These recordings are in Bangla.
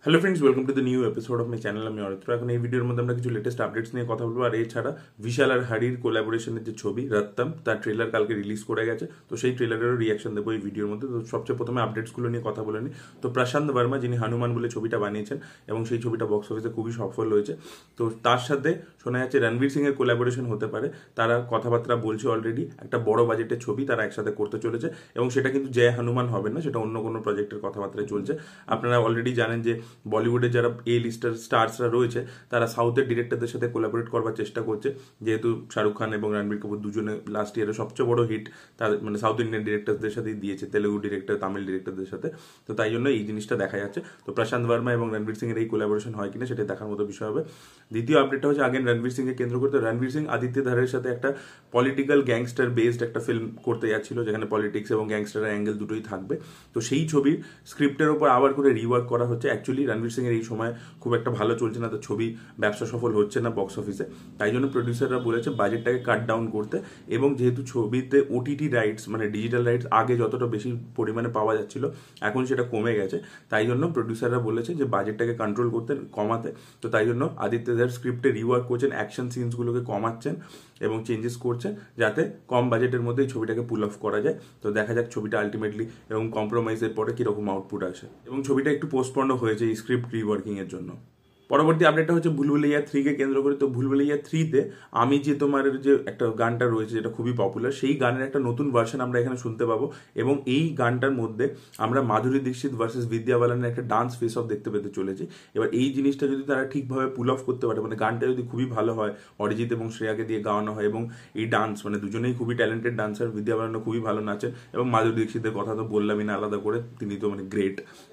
Hello friends, welcome to the new episode of my channel. আমি অরিত্র। এখন এই ভিডিওর মধ্যে আমরা কিছু লেটেস্ট আপডেটস নিয়ে কথা বলবো। আর এছাড়া বিশাল আর হারির কোলাবোরেশনের যে ছবি রত্তম, তার ট্রেলার কালকে রিলিজ করে গেছে, তো সেই ট্রেলারেরও রিয়াকশন দেবো এই ভিডিওর মধ্যে। তো সবচেয়ে প্রথমে আপডেটসগুলো নিয়ে কথা বলে নিই। তো প্রশান্ত বর্মা, যিনি হনুমান বলে ছবিটা বানিয়েছেন এবং সেই ছবিটা বক্স অফিসে খুবই সফল হয়েছে, তো তার সাথে শোনা যাচ্ছে রণবীর সিং এর কোলাবোরেশন হতে পারে। তারা কথাবার্তা বলছে অলরেডি, একটা বড় বাজেটের ছবি তারা একসাথে করতে চলেছে এবং সেটা কিন্তু জয় হনুমান হবে না, সেটা অন্য কোনো প্রজেক্টের কথাবার্তায় চলছে। আপনারা অলরেডি জানেন যে বলিউডে যারা এ লিস্টার স্টার্সরা রয়েছে তারা সাউথের ডিরেক্টরদের সাথে কোলাবোরেট করবার চেষ্টা করছে, যেহেতু শাহরুখ খান এবং রণবীর কাপুর দুজনে লাস্ট ইয়ারের সবচেয়ে বড় হিট তাদের মানে সাউথ ইন্ডিয়ান ডিরেক্টরদের সাথেই দিয়েছে, তেলেগু ডিরেক্টর, তামিল ডিরেক্টরদের সাথে। তো তাই জন্য এই জিনিসটা দেখা যাচ্ছে। তো প্রশান্ত বর্মা এবং রণবীর সিং এর এই কোলাবোরেশন হয় কিনা সেটা দেখার মতো বিষয় হবে। দ্বিতীয় আপডেটটা হচ্ছে আগেন রণবীর সিং কে কেন্দ্র করতে, রণবীর সিং আদিত্য ধারের সাথে একটা পলিটিক্যাল গ্যাংস্টার বেসড একটা ফিল্ম করতে যাচ্ছিল, যেখানে পলিটিক্স এবং গ্যাংস্টারের অ্যাঙ্গেল দুটোই থাকবে। তো সেই ছবির স্ক্রিপ্টের ওপর আবার করে রিওয়ার্ক করা হচ্ছে। অ্যাকচুয়ালি রণবীর সিং এর এই সময় খুব একটা ভালো চলছে না, তো ছবি ব্যবসা সফল হচ্ছে না বক্স অফিসে। তাই জন্য প্রডিউসাররা বলেছে বাজেটটাকে কাট ডাউন করতে, এবং যেহেতু ছবিতে ওটিটি রাইটস মানে ডিজিটাল রাইটস আগে যতটা বেশি পরিমাণে পাওয়া যাচ্ছিল এখন সেটা কমে গেছে, তাই জন্য প্রডিউসাররা বলেছে যে বাজেটটাকে কন্ট্রোল করতে, কমাতে। তো তাই জন্য আদিত্যদের স্ক্রিপ্টে রিওয়ার্ক করছেন, অ্যাকশন সিনসগুলোকে কমাচ্ছেন এবং চেঞ্জেস করছেন, যাতে কম বাজেটের মধ্যে এই ছবিটাকে পুল অফ করা যায়। তো দেখা যাক ছবিটা আলটিমেটলি এবং কম্প্রোমাইজের পরে কিরকম আউটপুট আসে। এবং ছবিটা একটু পোস্টপন্ড হয়েছে এই স্ক্রিপ্ট রিওয়ার্কিং এর জন্য। পরবর্তী আপডেটটা হচ্ছে ভুলভুলাইয়া 3 কে কেন্দ্র করে। তো ভুলভুলাইয়া 3-তে আমি যে তোমার যে একটা গানটা রয়েছে যেটা খুবই পপুলার, সেই গানের একটা নতুন ভার্সন আমরা এখানে শুনতে পাবো, এবং এই গানটার মধ্যে আমরা মাধুরী দীক্ষিত ভার্সেস বিদ্যা বালানের একটা ডান্স ফেস অফ দেখতে পেতে চলেছি। এবার এই জিনিসটা যদি তারা ঠিকভাবে পুল অফ করতে পারে, মানে গানটা যদি খুবই ভালো হয়, অরিজিৎ এবং শ্রেয়াকে দিয়ে গাওয়ানো হয়, এবং এই ডান্স মানে দুজনেই খুবই ট্যালেন্টেড ডান্সার, বিদ্যা বালানও খুবই ভালো নাচেন, এবং মাধুরী দীক্ষিতের কথা তো বললামই না আলাদা করে, তিনি তো মানে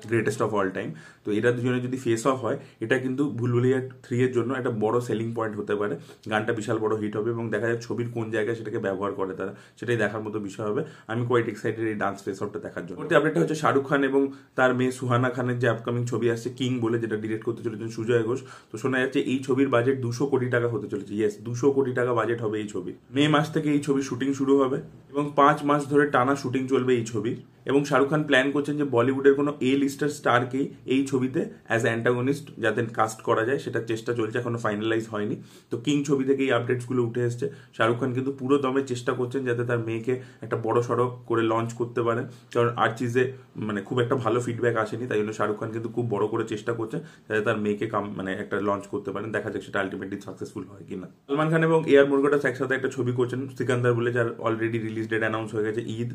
গ্রেটেস্ট অফ অল টাইম। তো এরা দুজনে যদি ফেস অফ হয়, এটা কিন্তু ভুলভুলাইয়া 3 এর জন্য একটা বড় সেলিং পয়েন্ট হতে পারে। গানটা বিশাল বড় হিট হবে এবং দেখা যায় ছবির কোন জায়গায় সেটাকে ব্যবহার করে তারা, সেটাই দেখার মতো বিষয় হবে। আমি কোয়াইট এক্সাইটেড এই ডান্স ফেস অফটা দেখার জন্য। পরবর্তী আপডেটটা হচ্ছে শাহরুখ খান এবং তার মেয়ে সুহানা খানের যে আপকামিং ছবি আসছে কিং বলে, যেটা ডিরেক্ট করতে চলেছেন সুজয় ঘোষ। তো শোনা যাচ্ছে এই ছবির বাজেট 200 কোটি টাকা হতে চলেছে। ইয়েস, 200 কোটি টাকা বাজেট হবে এই ছবি। মে মাস থেকে এই ছবির শুটিং শুরু হবে এবং 5 মাস ধরে টানা শুটিং চলবে এই ছবির। এবং শাহরুখ খান প্ল্যান করছেন যে বলিউডের কোনো এ লিস্টার স্টারকেই এই ছবিতে অ্যাজ অ্যান্টাগনিস্ট যাতে কাস্ট করা যায়, সেটা চেষ্টা চলছে, এখনো ফাইনালাইজ হয়নি। তো কিং ছবি থেকে এই আপডেটসগুলো উঠে এসছে। শাহরুখ খান কিন্তু পুরো দমে চেষ্টা করছেন যাতে তার মেয়েকে একটা বড় সড়ক করে লঞ্চ করতে পারেন, কারণ আর চিজে মানে খুব একটা ভালো ফিডব্যাক আসেনি, তাই জন্য শাহরুখ খান কিন্তু খুব বড় করে চেষ্টা করছেন যাতে তার মেয়েকে মানে একটা লঞ্চ করতে পারেন। দেখা যাক সেটা আলটিমেটলি সাকসেসফুল হয় কিনা। সলমান খান এবং এআর মুরগাদাস একসাথে একটা ছবি করছেন সিকান্দার বলে, যার অলরেডি রিলিজ ডেট অ্যানাউন্স হয়ে গেছে। ঈদ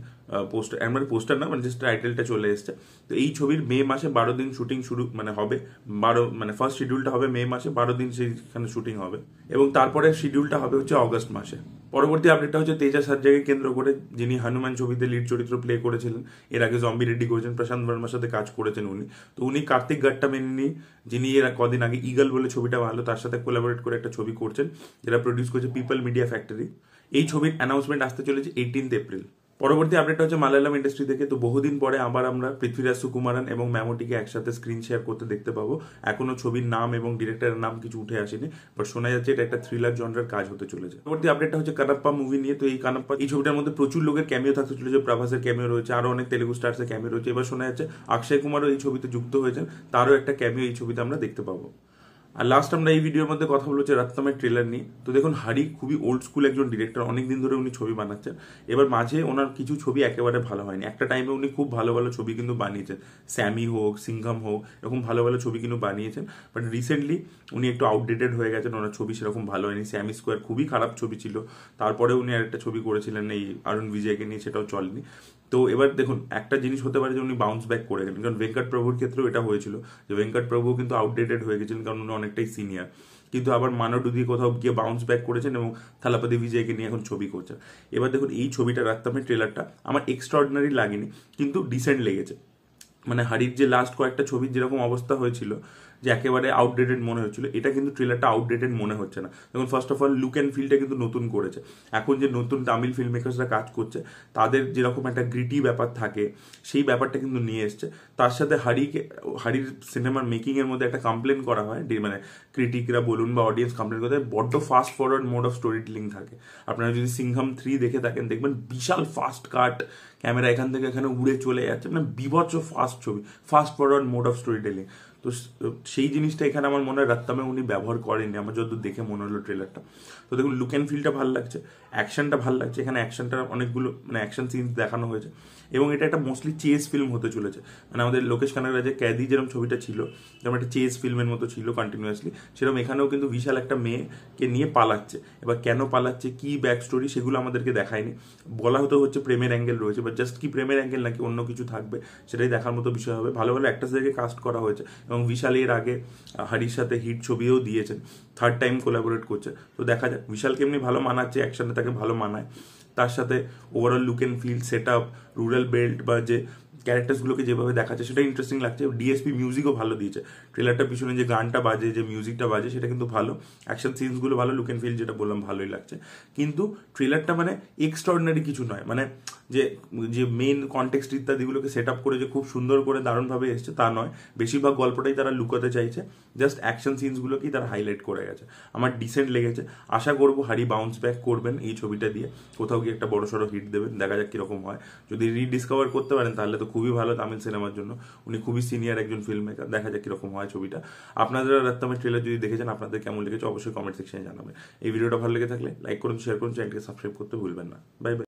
পোস্টার মানে পোস্টার না, মানে জাস্ট টাইটেলটা চলে এসছে। তো এই ছবির মে মাসে 12 দিন শুটিং শুরু মানে হবে, 12 মানে ফার্স্ট শিডিউলটা হবে মে মাসে, 12 দিন সেখানে শুটিং হবে, এবং তারপরে শিডিউলটা হবে হচ্ছে অগস্ট মাসে। পরবর্তী আপডেটটা হচ্ছে তেজা সাজ্জাকে কেন্দ্র করে, যিনি হনুমান ছবিতে লিড চরিত্র প্লে করেছিলেন, এর আগে জম্বি রেডি করেছেন, প্রশান্ত বর্মার সাথে কাজ করেছেন উনি। তো উনি কার্তিক গাট্টামেনি, যিনি এর কদিন আগে ইগল বলে ছবিটা ভালো, তার সাথে কোলাবোরেট করে একটা ছবি করছেন, যেটা প্রডিউস করছে পিপল মিডিয়া ফ্যাক্টরি। এই ছবির অ্যানাউন্সমেন্ট আসতে চলেছে 18 এপ্রিল। পরবর্তী আপডেটটা হচ্ছে মালায়ালাম ইন্ডাস্ট্রি থেকে। তো বহুদিন পরে আবার আমরা পৃথ্বীরাজ সুকুমারন এবং ম্যামোটিকে একসাথে স্ক্রিন শেয়ার করতে দেখতে পাবো। এখনো ছবির নাম এবং ডিরেক্টরের নাম কিছু উঠে আসেনি, বাট শোনা যাচ্ছে এটা একটা থ্রিলার জনরার কাজ হতে চলেছে। পরবর্তী আপডেটটা হচ্ছে কানাপ্পা মুভি নিয়ে। তো এই কানাপ্পা এই ছবিটার মধ্যে প্রচুর লোকের ক্যামিও থাকতে চলেছে, প্রভাসের ক্যামিও রয়েছে, আরো অনেক তেলেগু স্টার্সের ক্যামিও রয়েছে। এবার শোনা যাচ্ছে অক্ষয় কুমারও এই ছবিতে যুক্ত হয়েছেন, তারও একটা ক্যামিও এই ছবিতে আমরা দেখতে পাবো। আর লাস্ট আমরা এই ভিডিওর মধ্যে কথা বলছি রত্তমের ট্রেলার নিয়ে। তো দেখুন, হারি খুবই ওল্ড স্কুল একজন ডিরেক্টর, অনেকদিন ধরে উনি ছবি বানাচ্ছেন। এবার মাঝে ওনার কিছু ছবি একেবারে ভালো হয়নি, একটা টাইমে উনি খুব ভালো ভালো ছবি কিন্তু বানিয়েছেন, স্যামি হোক, সিংঘম হোক, এরকম ভালো ভালো ছবি কিন্তু বানিয়েছেন। বাট রিসেন্টলি উনি একটু আউটডেটেড হয়ে গেছেন, ওনার ছবি সেরকম ভালো হয়নি। স্যামি স্কোয়ার খুবই খারাপ ছবি ছিল, তারপরে উনি আরেকটা ছবি করেছিলেন এই অরুণ বিজয়কে নিয়ে, সেটাও চলেনি। তো এবার দেখুন, একটা জিনিস হতে পারে যে উনি বাউন্স ব্যাক করে গেলেন, কারণ ভেঙ্কট প্রভুর ক্ষেত্রেও এটা হয়েছিল যে ভেঙ্কট প্রভু কিন্তু আউটডেটেড হয়ে গেছিলেন, কারণ উনি অনেকটাই সিনিয়র, কিন্তু আবার মানডু দিয়ে কোথাও গিয়ে বাউন্স ব্যাক করেছেন এবং থালাপতি বিজয়কে নিয়ে এখন ছবি করছেন। এবার দেখুন, এই ছবিটা রাত্তামের ট্রেলারটা আমার এক্সট্রাঅর্ডিনারি লাগেনি, কিন্তু ডিসেন্ট লেগেছে। মানে হারির যে লাস্ট কয়েকটা ছবির যেরকম অবস্থা হয়েছিল যে একেবারে আউটডেটেড মনে হচ্ছিল, এটা কিন্তু ট্রেলারটা আউটডেটেড মনে হচ্ছে না। দেখুন, first of all look and ফিলটা কিন্তু নতুন করেছে। এখন যে নতুন তামিল ফিল্ম মেকার্সরা কাজ করছে, তাদের যেরকম একটা গ্রিটি ব্যাপার থাকে, সেই ব্যাপারটা কিন্তু নিয়ে এসছে। তার সাথে হারির সিনেমার মেকিংয়ের মধ্যে একটা কমপ্লেন করা হয়, মানে ক্রিটিকরা বলুন বা অডিয়েন্স কমপ্লেন করতে হয়, বড্ড fast forward mode of story telling থাকে। আপনারা যদি সিংঘম 3 দেখে থাকেন, দেখবেন বিশাল ফাস্ট কাট, ক্যামেরা এখান থেকে এখানে উড়ে চলে যাচ্ছে, মানে বিভৎস ফাস্ট ছবি, fast forward mode of story telling. তো তো সেই জিনিসটা এখানে আমার মনে হয় রাত্তামে উনি ব্যবহার করেননি, আমার যত দেখে মনে হলো ট্রেলারটা। তো দেখুন লুক অ্যান্ড ফিলটা ভালো লাগছে, অ্যাকশনটা ভালো লাগছে, এখানে অ্যাকশনটা অনেকগুলো মানে অ্যাকশন সিনস দেখানো হয়েছে, এবং এটা একটা মোস্টলি চেস ফিল্ম হতে চলেছে। মানে আমাদের লোকেশ কানাগরাজের ক্যাদি যেরকম ছবিটা ছিল, যেরকম একটা চেস ফিল্মের মতো ছিল কন্টিনিউয়াসলি, সেরকম এখানেও কিন্তু বিশাল একটা মেয়েকে নিয়ে পালাচ্ছে। এবার কেন পালাচ্ছে, কি ব্যাক স্টোরি, সেগুলো আমাদেরকে দেখায়নি। বলা হচ্ছে প্রেমের অ্যাঙ্গেল রয়েছে, বাট জাস্ট কি প্রেমের অ্যাঙ্গেল নাকি অন্য কিছু থাকবে সেটাই দেখার মতো বিষয় হবে। ভালো ভালো অ্যাক্টার্সদেরকে কাস্ট করা হয়েছে, এবং বিশাল এর আগে হারির সাথে হিট ছবিও দিয়েছেন, থার্ড টাইম কোলাবোরেট করছে। তো দেখা যাক বিশালকে এমনি ভালো মানাচ্ছে, অ্যাকশনে তাকে ভালো মানায়, তার সাথে overall look and feel, set up, rural belt বা যে ক্যারেক্টার্সগুলোকে যেভাবে দেখাচ্ছে সেটা ইন্টারেস্টিং লাগছে। ডিএসপি মিউজিকও ভালো দিয়েছে, ট্রেলারটার পিছনে যে গানটা বাজে, যে মিউজিকটা বাজে, সেটা কিন্তু ভালো, অ্যাকশন সিনসগুলো ভালো, লুক অ্যান্ড ফিল যেটা বললাম ভালোই লাগছে। কিন্তু ট্রেলারটা মানে এক্সট্রাঅর্ডিনারি কিছু নয়, মানে যে যে মেন কনটেক্সট ইত্যাদিগুলোকে সেট আপ করে যে খুব সুন্দর করে দারুণভাবে এসছে তা নয়, বেশিরভাগ গল্পটাই তারা লুকোতে চাইছে, জাস্ট অ্যাকশন সিনসগুলোকেই তারা হাইলাইট করে গেছে। আমার ডিসেন্ট লেগেছে, আশা করবো হারি বাউন্স ব্যাক করবেন এই ছবিটা দিয়ে, কোথাও গিয়ে একটা বড়সড় হিট দেবেন, দেখা যাক কিরকম হয়। যদি রিডিসকভার করতে পারেন তাহলে তো খুবই ভালো তামিল সিনেমার জন্য, উনি খুবই সিনিয়র একজন ফিল্ম মেকার, দেখা যাক কিরকম হয় ছবিটা। আপনারা রাত্তামের ট্রেলার যদি দেখেছেন আপনাদের কেমন লেগেছে অবশ্যই কমেন্ট সেকশনে জানাবেন। এই ভিডিওটা ভালো লেগে থাকলে লাইক করুন, শেয়ার করুন, চ্যানেলকে সাবস্ক্রাইব করতে ভুলবেন না। Bye bye.